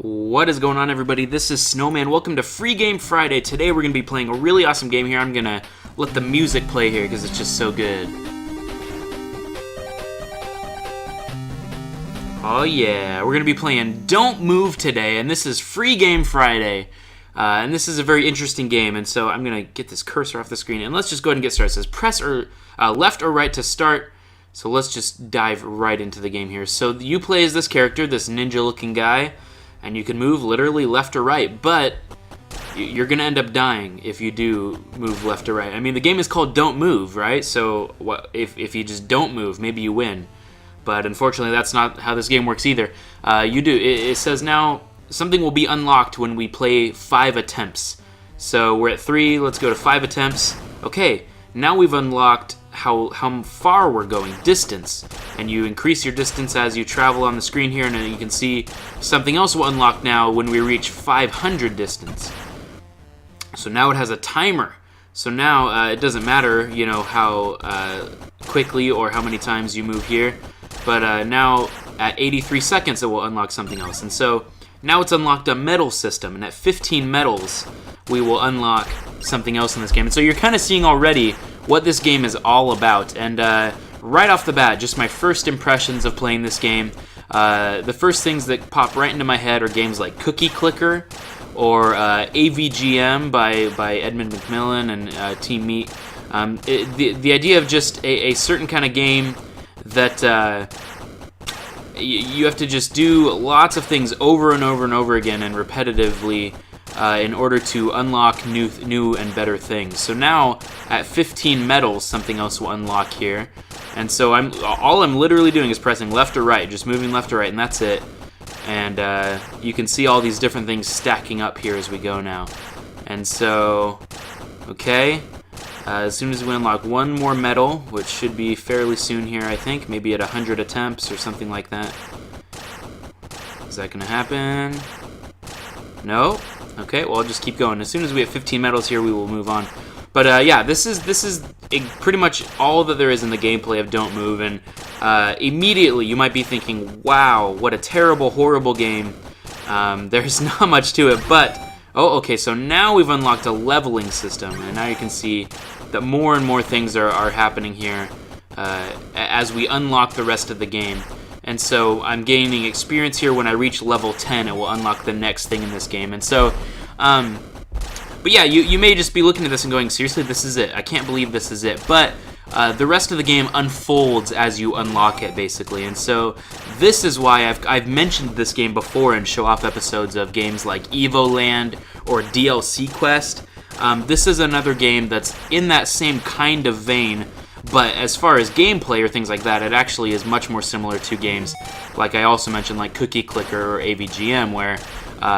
What is going on, everybody? This is Snowman. Welcome to Free Game Friday. Today we're going to be playing a really awesome game here. I'm going to let the music play here because it's just so good. Oh yeah, we're going to be playing Don't Move today, and this is Free Game Friday. And this is a very interesting game, and so I'm going to get this cursor off the screen, and let's just go ahead and get started. It says press left or right to start, so let's just dive right into the game here. So you play as this character, this ninja-looking guy, and you can move literally left or right, but you're going to end up dying if you do move left or right. I mean, the game is called Don't Move, right? So if you just don't move, maybe you win. But unfortunately, that's not how this game works either. It says now something will be unlocked when we play 5 attempts. So we're at 3, let's go to 5 attempts. Okay, now we've unlocked how far we're going, distance. And you increase your distance as you travel on the screen here, and you can see something else will unlock now when we reach 500 distance. So now it has a timer. So now it doesn't matter, you know, how quickly or how many times you move here, but now at 83 seconds it will unlock something else. And so now it's unlocked a medal system, and at 15 medals we will unlock something else in this game. And so you're kind of seeing already what this game is all about. And right off the bat, just my first impressions of playing this game, the first things that pop right into my head are games like Cookie Clicker or AVGM by Edmund McMillan and Team Meat. The idea of just a certain kind of game that you have to just do lots of things over and over and over again and repetitively in order to unlock new and better things. So now at 15 medals, something else will unlock here. And so all I'm literally doing is pressing left or right, just moving left or right, and that's it. And you can see all these different things stacking up here as we go now. And so, okay, as soon as we unlock one more medal, which should be fairly soon here, I think, maybe at 100 attempts or something like that. Is that gonna happen? No? Okay, well, I'll just keep going. As soon as we have 15 medals here, we will move on. But yeah, this is pretty much all that there is in the gameplay of Don't Move, and immediately you might be thinking, wow, what a terrible, horrible game. There's not much to it, but, oh, okay, so now we've unlocked a leveling system, and now you can see that more and more things are happening here as we unlock the rest of the game. And so I'm gaining experience here. When I reach level 10, it will unlock the next thing in this game. And so, but yeah, you may just be looking at this and going, seriously, this is it? I can't believe this is it. But the rest of the game unfolds as you unlock it, basically. And so this is why I've mentioned this game before in show-off episodes of games like Evoland or DLC Quest. This is another game that's in that same kind of vein, but as far as gameplay or things like that, it actually is much more similar to games like I also mentioned, like Cookie Clicker or AVGM, where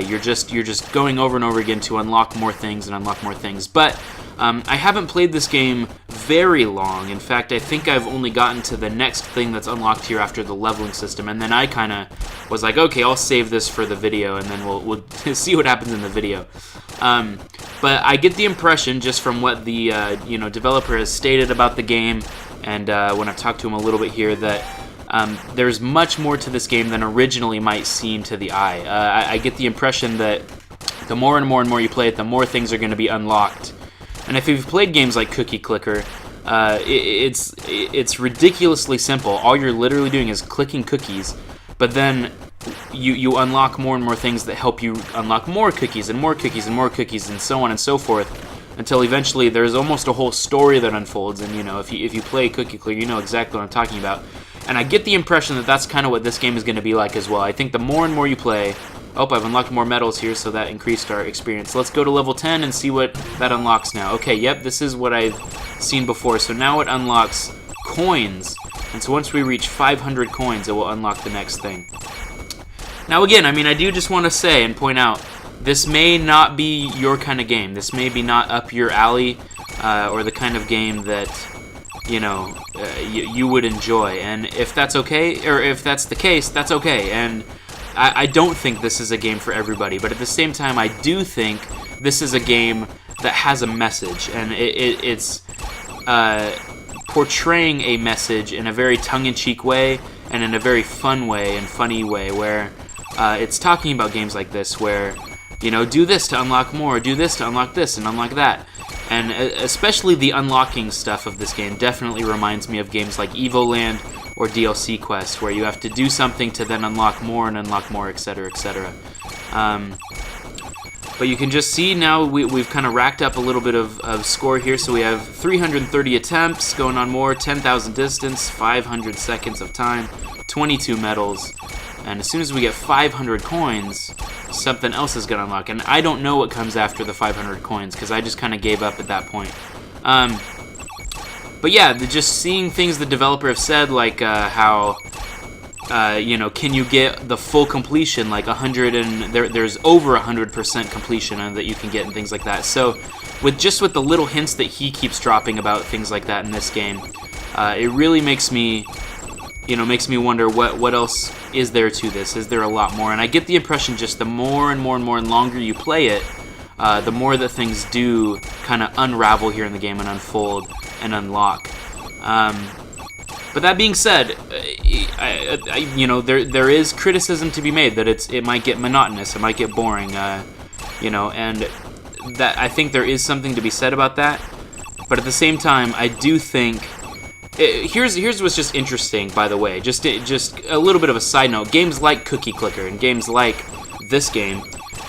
you're just going over and over again to unlock more things and unlock more things. But I haven't played this game very long. In fact, I think I've only gotten to the next thing that's unlocked here after the leveling system, and then I kind of was like, okay, I'll save this for the video, and then we'll see what happens in the video. But I get the impression, just from what the developer has stated about the game, and when I've talked to him a little bit here, that there's much more to this game than originally might seem to the eye. I get the impression that the more and more and more you play it, the more things are going to be unlocked. And if you've played games like Cookie Clicker, it's ridiculously simple. All you're literally doing is clicking cookies, but then you unlock more and more things that help you unlock more cookies and more cookies and more cookies and so on and so forth, until eventually there's almost a whole story that unfolds. And you know, if you play Cookie Clicker, you know exactly what I'm talking about. And I get the impression that that's kind of what this game is going to be like as well. I think the more and more you play... Oh, I've unlocked more medals here, so that increased our experience. Let's go to level 10 and see what that unlocks now. Okay, yep, this is what I've seen before. So now it unlocks coins. And so once we reach 500 coins, it will unlock the next thing. Now again, I mean, I do just want to say and point out, this may not be your kind of game. This may be not up your alley, or the kind of game that, you know, you would enjoy. And if that's okay, or if that's the case, that's okay. And I don't think this is a game for everybody, but at the same time, I do think this is a game that has a message, and it's portraying a message in a very tongue-in-cheek way and in a very fun way and funny way, where it's talking about games like this where, do this to unlock more, do this to unlock this, and unlock that. And especially the unlocking stuff of this game definitely reminds me of games like Evoland or DLC Quest, where you have to do something to then unlock more and unlock more, etc., etc. But you can just see now we've kind of racked up a little bit of score here. So we have 330 attempts, going on more, 10,000 distance, 500 seconds of time, 22 medals. And as soon as we get 500 coins, something else is going to unlock. And I don't know what comes after the 500 coins, because I just kind of gave up at that point. But yeah, just seeing things the developer have said, like how... can you get the full completion, like 100 and there's over 100% completion that you can get and things like that. So with the little hints that he keeps dropping about things like that in this game, it really makes me wonder what else is there to this. Is there a lot more? And I get the impression just the more and more and more and longer you play it, the more that things do kind of unravel here in the game and unfold and unlock. But that being said, there is criticism to be made that it might get monotonous, it might get boring, and that I think there is something to be said about that. But at the same time, I do think here's what's just interesting, by the way. Just a little bit of a side note. Games like Cookie Clicker and games like this game,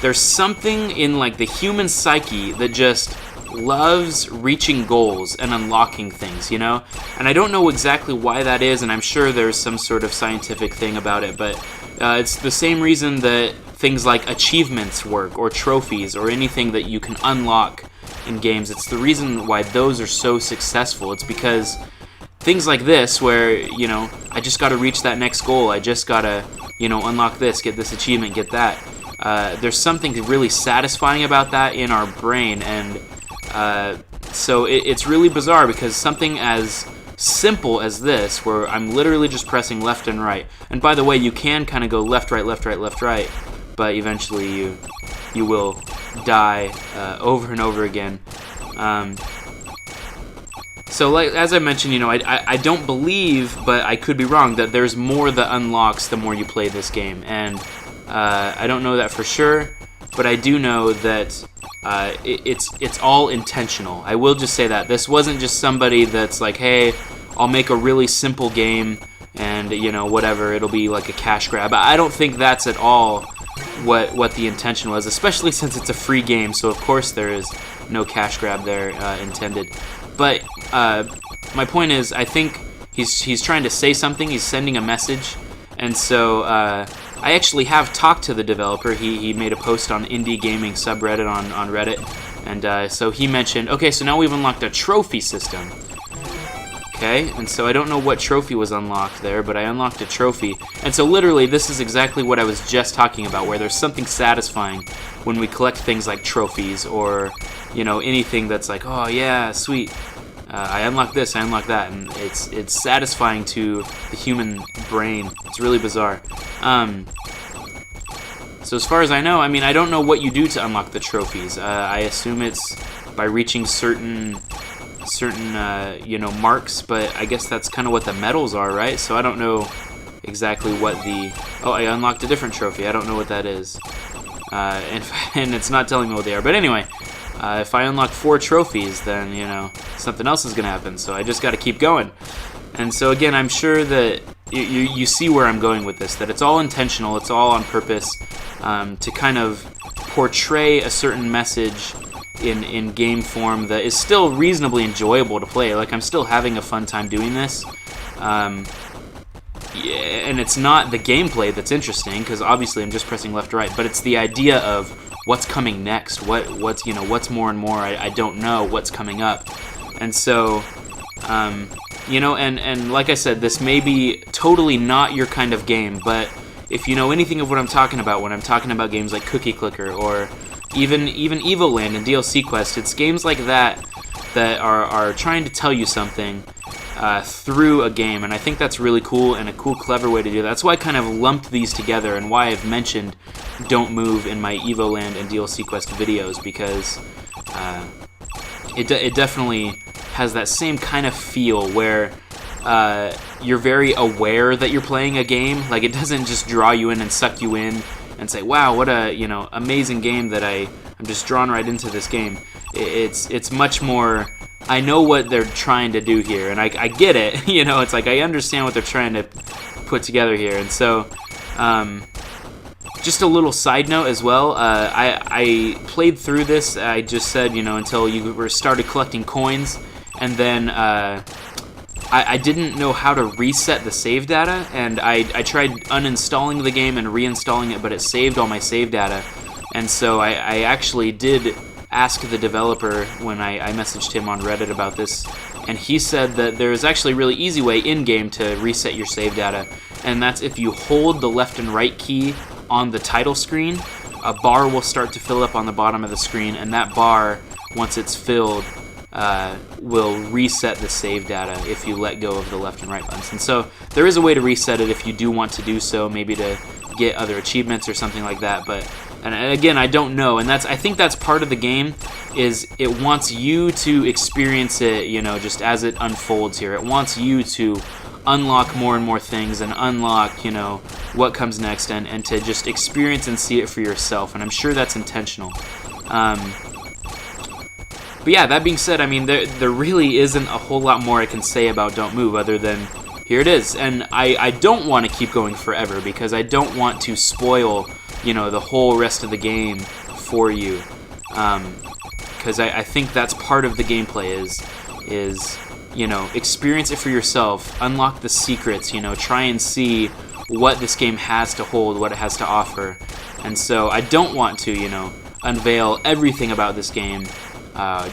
there's something in like the human psyche that just loves reaching goals and unlocking things, And I don't know exactly why that is, and I'm sure there's some sort of scientific thing about it, but it's the same reason that things like achievements work, or trophies, or anything that you can unlock in games. It's the reason why those are so successful. It's because things like this, where, I just gotta reach that next goal, I just gotta, unlock this, get this achievement, get that. There's something really satisfying about that in our brain, and so it's really bizarre, because something as simple as this, where I'm literally just pressing left and right, and by the way, you can kind of go left, right, left, right, left, right, but eventually you will die over and over again. So like, as I mentioned, I don't believe, but I could be wrong, that there's more that unlocks the more you play this game, and I don't know that for sure, but I do know that it's all intentional. I will just say that. This wasn't just somebody that's like, hey, I'll make a really simple game and, whatever, it'll be like a cash grab. I don't think that's at all what the intention was, especially since it's a free game, so of course there is no cash grab there intended. But my point is, I think he's trying to say something, he's sending a message, and so I actually have talked to the developer. He made a post on Indie Gaming subreddit on Reddit, and so he mentioned, okay, so now we've unlocked a trophy system. Okay, and so I don't know what trophy was unlocked there, but I unlocked a trophy. And so literally, this is exactly what I was just talking about, where there's something satisfying when we collect things like trophies, or, anything that's like, oh yeah, sweet. I unlocked this, I unlocked that, and it's satisfying to the human brain. It's really bizarre. So as far as I know, I don't know what you do to unlock the trophies. I assume it's by reaching certain marks, but I guess that's kind of what the medals are, right? So I don't know exactly what I unlocked a different trophy. I don't know what that is. And it's not telling me what they are. But anyway, if I unlock 4 trophies, then, something else is going to happen. So I just got to keep going. And so again, I'm sure that you see where I'm going with this, that it's all intentional, it's all on purpose, to kind of portray a certain message in game form that is still reasonably enjoyable to play. Like, I'm still having a fun time doing this. And it's not the gameplay that's interesting, because obviously I'm just pressing left or right, but it's the idea of what's coming next, what's more and more. I don't know what's coming up. And so, and like I said, this may be totally not your kind of game, but if you know anything of what I'm talking about when I'm talking about games like Cookie Clicker, or even Evoland and DLC Quest, it's games like that are trying to tell you something through a game, and I think that's really cool and a cool, clever way to do that. That's why I kind of lumped these together, and why I've mentioned Don't Move in my Evoland and DLC Quest videos, because it definitely has that same kind of feel where you're very aware that you're playing a game. Like, it doesn't just draw you in and suck you in and say, wow, what a, you know, amazing game that I'm just drawn right into this game. It's much more, I know what they're trying to do here, and I get it. You know, it's like I understand what they're trying to put together here. And so just a little side note as well, I played through this, I just said, you know, until you started collecting coins, and then I didn't know how to reset the save data, and I tried uninstalling the game and reinstalling it, but it saved all my save data. And so I actually did ask the developer when I messaged him on Reddit about this, and he said that there is actually a really easy way in-game to reset your save data, and that's if you hold the left and right key on the title screen, a bar will start to fill up on the bottom of the screen, and that bar, once it's filled, will reset the save data if you let go of the left and right buttons. And so there is a way to reset it if you do want to do so, maybe to get other achievements or something like that. But and again, I don't know, and I think that's part of the game, is it wants you to experience it, you know, just as it unfolds here. It wants you to unlock more and more things and unlock, you know, what comes next, and to just experience and see it for yourself. And I'm sure that's intentional. But yeah, that being said, I mean, there really isn't a whole lot more I can say about Don't Move other than here it is. And I don't want to keep going forever because I don't want to spoil, you know, the whole rest of the game for you. Because I think that's part of the gameplay is, you know, experience it for yourself, unlock the secrets, you know, try and see what this game has to hold, what it has to offer. And so I don't want to, you know, unveil everything about this game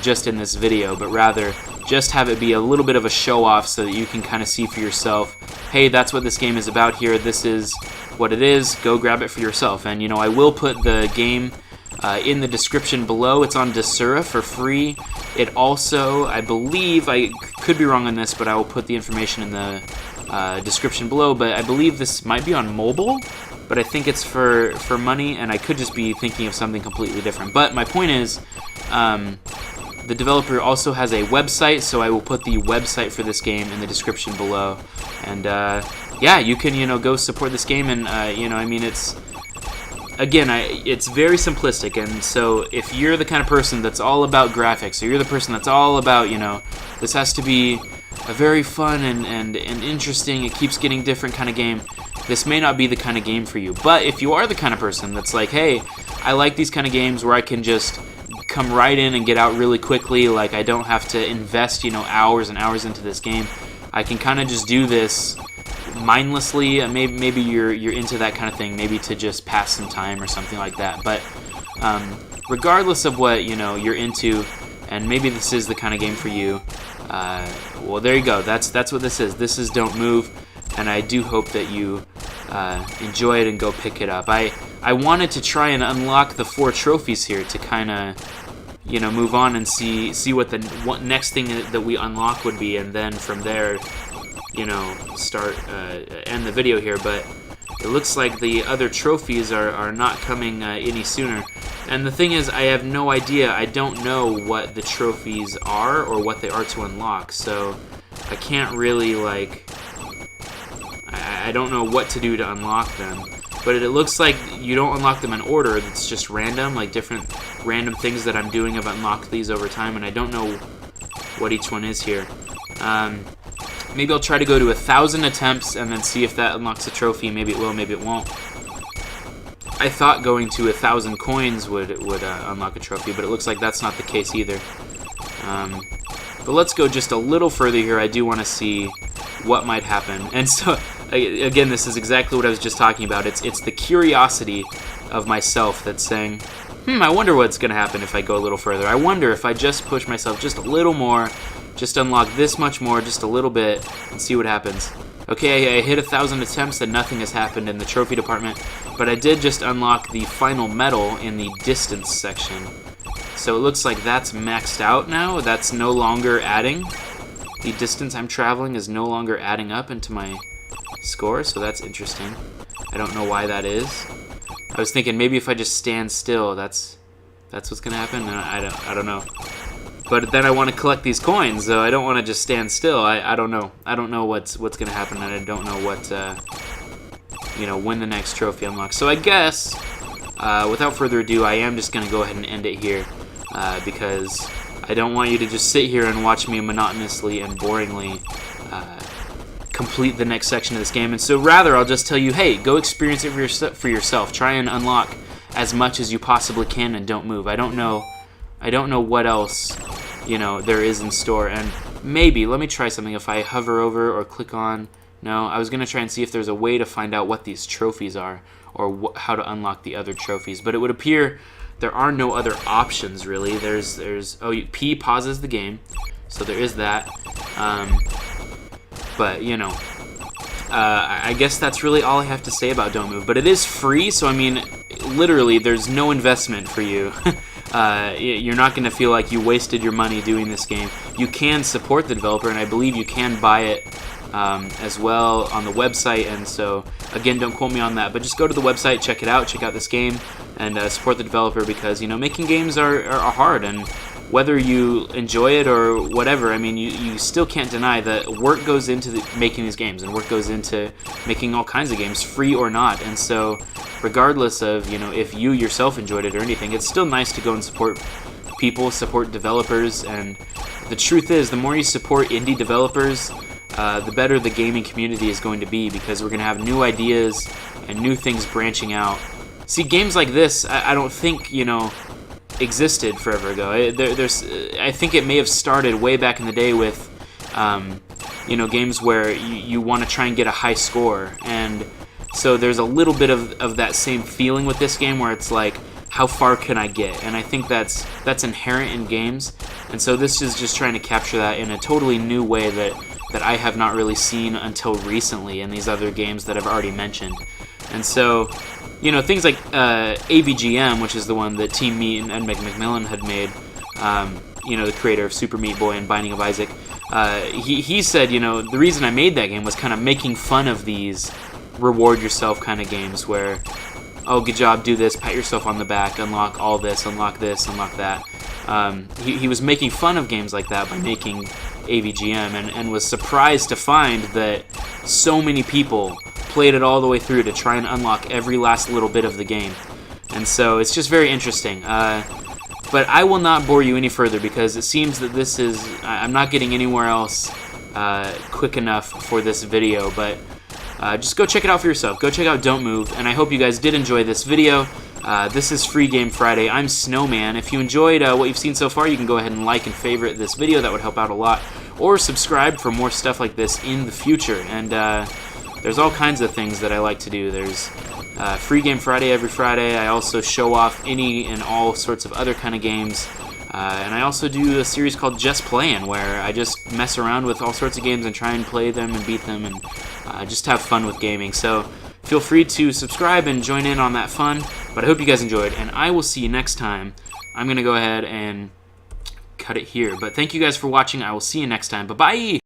just in this video, but rather just have it be a little bit of a show-off so that you can kind of see for yourself, hey, that's what this game is about here, this is what it is, go grab it for yourself. And, you know, I will put the game in the description below. It's on Desura for free. It also, I believe, I could be wrong on this, but I will put the information in the description below, but I believe this might be on mobile, but I think it's for money, and I could just be thinking of something completely different. But my point is, the developer also has a website, so I will put the website for this game in the description below. And yeah, you can, you know, go support this game, and you know, I mean, it's very simplistic, and so if you're the kind of person that's all about graphics, or you're the person that's all about, you know, this has to be a very fun and interesting, it keeps getting different kind of game, this may not be the kind of game for you. But if you are the kind of person that's like, hey, I like these kind of games where I can just come right in and get out really quickly, like I don't have to invest, you know, hours and hours into this game, I can kind of just do this mindlessly. Maybe you're into that kind of thing, maybe to just pass some time or something like that. But regardless of what, you know, you're into, and maybe this is the kind of game for you, well, there you go. That's what this is. This is Don't Move, and I do hope that you enjoy it and go pick it up. I wanted to try and unlock the 4 trophies here to kind of, you know, move on and see what the next thing that we unlock would be, and then from there, you know, start end the video here. But it looks like the other trophies are not coming any sooner. And the thing is, I have no idea. I don't know what the trophies are or what they are to unlock, so I can't really, like, I don't know what to do to unlock them. But it looks like you don't unlock them in order. It's just random, like different random things that I'm doing. I've unlocked these over time, and I don't know what each one is here. Maybe I'll try to go to 1,000 attempts and then see if that unlocks a trophy. Maybe it will, maybe it won't. I thought going to 1,000 coins would unlock a trophy, but it looks like that's not the case either. But let's go just a little further here. I do want to see what might happen. And so, again, this is exactly what I was just talking about. It's the curiosity of myself that's saying, I wonder what's going to happen if I go a little further. I wonder if I just push myself just a little more, just unlock this much more, just a little bit, and see what happens. Okay, I hit 1,000 attempts and nothing has happened in the trophy department, but I did just unlock the final medal in the distance section. So it looks like that's maxed out now. That's no longer adding. The distance I'm traveling is no longer adding up into my score, so that's interesting. I don't know why that is. I was thinking maybe if I just stand still, that's what's gonna happen. I don't know. But then I want to collect these coins, so I don't want to just stand still. I don't know. I don't know what's gonna happen, and I don't know what you know, when the next trophy unlocks. So I guess without further ado, I am just going to go ahead and end it here because I don't want you to just sit here and watch me monotonously and boringly complete the next section of this game. And so rather, I'll just tell you, hey, go experience it for yourself. Try and unlock as much as you possibly can and don't move. I don't know what else, there is in store. And maybe, let me try something. If I hover over or click on, no, I was going to try and see if there's a way to find out what these trophies are or how to unlock the other trophies. But it would appear there are no other options, really. P pauses the game, so there is that. But, I guess that's really all I have to say about Don't Move. But it is free, so, I mean, literally, there's no investment for you. You're not going to feel like you wasted your money doing this game. You can support the developer, and I believe you can buy it as well on the website. And so, again, don't quote me on that, but just go to the website, check it out, check out this game, and support the developer because, making games are hard. And whether you enjoy it or whatever, I mean, you still can't deny that work goes into making these games, and work goes into making all kinds of games, free or not. And so, regardless of, if you yourself enjoyed it or anything, it's still nice to go and support people, support developers. And the truth is, the more you support indie developers, the better the gaming community is going to be, because we're going to have new ideas and new things branching out. See, games like this, I don't think, existed forever ago. I think it may have started way back in the day with, games where you want to try and get a high score. And so there's a little bit of that same feeling with this game where it's like, how far can I get? And I think that's inherent in games. And so this is just trying to capture that in a totally new way that I have not really seen until recently in these other games that I've already mentioned. And so, things like AVGM, which is the one that Team Meat and Ed McMillan had made, the creator of Super Meat Boy and Binding of Isaac, he said, the reason I made that game was kind of making fun of these reward yourself kind of games where, oh, good job, do this, pat yourself on the back, unlock all this, unlock that. He was making fun of games like that by making AVGM, and was surprised to find that so many people played it all the way through to try and unlock every last little bit of the game. And so it's just very interesting. But I will not bore you any further because it seems that I'm not getting anywhere else quick enough for this video. But just go check it out for yourself. Go check out Don't Move, and I hope you guys did enjoy this video. This is Free Game Friday. I'm Snowman. If you enjoyed what you've seen so far, you can go ahead and like and favorite this video. That would help out a lot. Or subscribe for more stuff like this in the future. And there's all kinds of things that I like to do. There's Free Game Friday every Friday. I also show off any and all sorts of other kind of games. And I also do a series called Just Playin', where I just mess around with all sorts of games and try and play them and beat them and just have fun with gaming. So feel free to subscribe and join in on that fun. But I hope you guys enjoyed, and I will see you next time. I'm going to go ahead and cut it here. But thank you guys for watching. I will see you next time. Bye-bye!